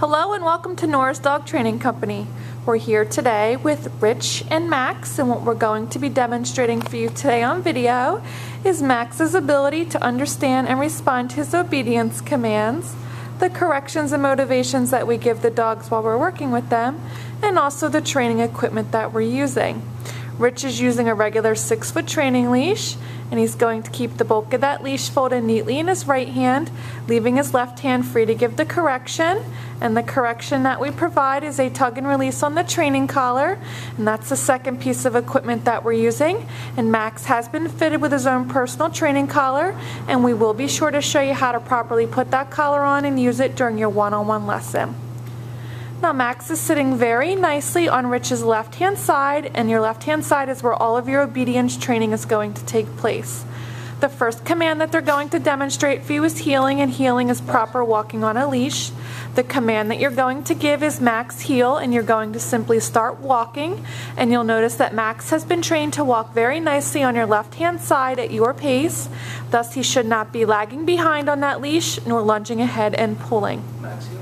Hello and welcome to Nora's Dog Training Company. We're here today with Rich and Max, and what we're going to be demonstrating for you today on video is Max's ability to understand and respond to his obedience commands, the corrections and motivations that we give the dogs while we're working with them, and also the training equipment that we're using. Rich is using a regular 6-foot training leash, and he's going to keep the bulk of that leash folded neatly in his right hand, leaving his left hand free to give the correction. And the correction that we provide is a tug and release on the training collar, and that's the second piece of equipment that we're using. And Max has been fitted with his own personal training collar, and we will be sure to show you how to properly put that collar on and use it during your one-on-one lesson. Now Max is sitting very nicely on Rich's left-hand side, and your left-hand side is where all of your obedience training is going to take place. The first command that they're going to demonstrate for you is heeling, and heeling is proper walking on a leash. The command that you're going to give is Max heel, and you're going to simply start walking, and you'll notice that Max has been trained to walk very nicely on your left-hand side at your pace. Thus, he should not be lagging behind on that leash nor lunging ahead and pulling. Max heel.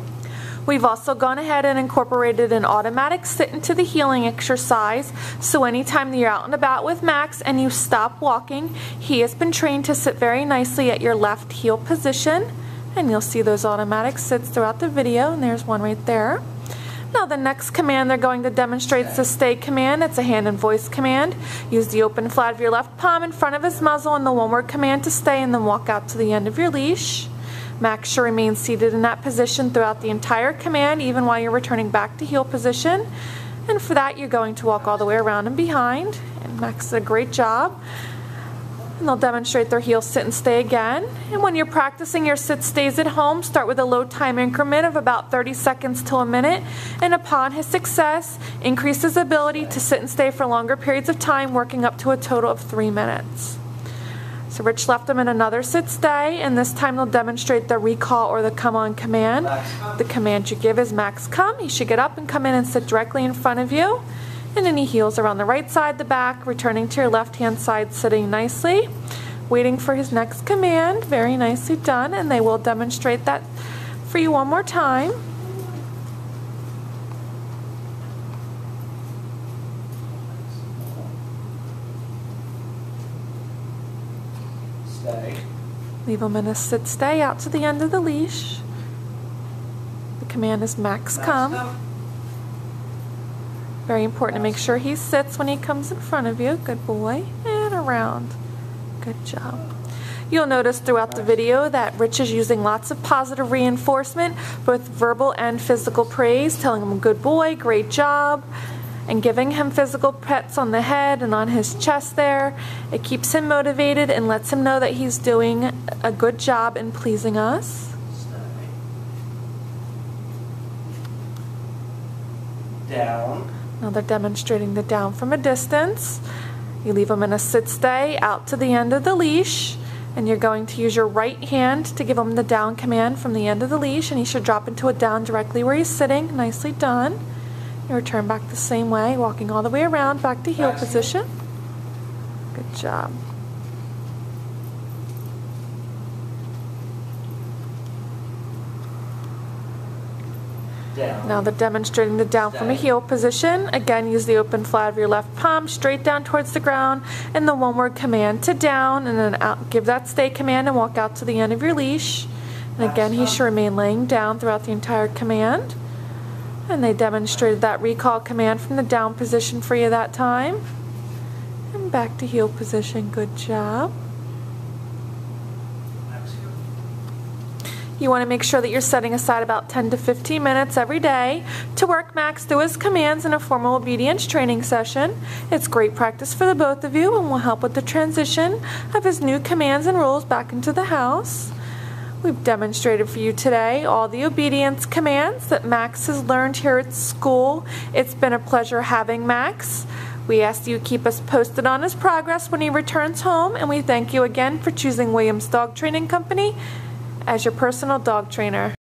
We've also gone ahead and incorporated an automatic sit into the heeling exercise, so anytime that you're out and about with Max and you stop walking, he has been trained to sit very nicely at your left heel position, and you'll see those automatic sits throughout the video, and there's one right there. Now the next command they're going to demonstrate is the stay command. It's a hand and voice command. Use the open flat of your left palm in front of his muzzle and the one-word command to stay, and then walk out to the end of your leash. Max should remain seated in that position throughout the entire command, even while you're returning back to heel position. And for that, you're going to walk all the way around and behind. And Max did a great job. And they'll demonstrate their heel sit and stay again. And when you're practicing your sit stays at home, start with a low time increment of about 30 seconds to a minute. And upon his success, increase his ability to sit and stay for longer periods of time, working up to a total of 3 minutes. So Rich left him in another sit stay, and this time they'll demonstrate the recall or the come on command. The command you give is Max come. He should get up and come in and sit directly in front of you. And then he heels around the right side, the back, returning to your left hand side, sitting nicely, waiting for his next command. Very nicely done, and they will demonstrate that for you one more time. Stay. Leave him in a sit stay out to the end of the leash. The command is Max come. Very important to make sure he sits when he comes in front of you. Good boy. And around. Good job. You'll notice throughout the video that Rich is using lots of positive reinforcement, both verbal and physical praise, telling him good boy, great job, and giving him physical pets on the head and on his chest there. It keeps him motivated and lets him know that he's doing a good job in pleasing us. Down. Now they're demonstrating the down from a distance. You leave him in a sit stay out to the end of the leash, and you're going to use your right hand to give him the down command from the end of the leash, and he should drop into a down directly where he's sitting. Nicely done. You return back the same way, walking all the way around back to heel position. Good job. Down. Now they're demonstrating the down from a heel position. Again, use the open flat of your left palm straight down towards the ground, and the one-word command to down, and then out, give that stay command and walk out to the end of your leash. And again, he should remain laying down throughout the entire command. And they demonstrated that recall command from the down position for you that time. And back to heel position. Good job. You want to make sure that you're setting aside about 10 to 15 minutes every day to work Max through his commands in a formal obedience training session. It's great practice for the both of you and will help with the transition of his new commands and rules back into the house. We've demonstrated for you today all the obedience commands that Max has learned here at school. It's been a pleasure having Max. We ask you keep us posted on his progress when he returns home, and we thank you again for choosing Williams Dog Training Company as your personal dog trainer.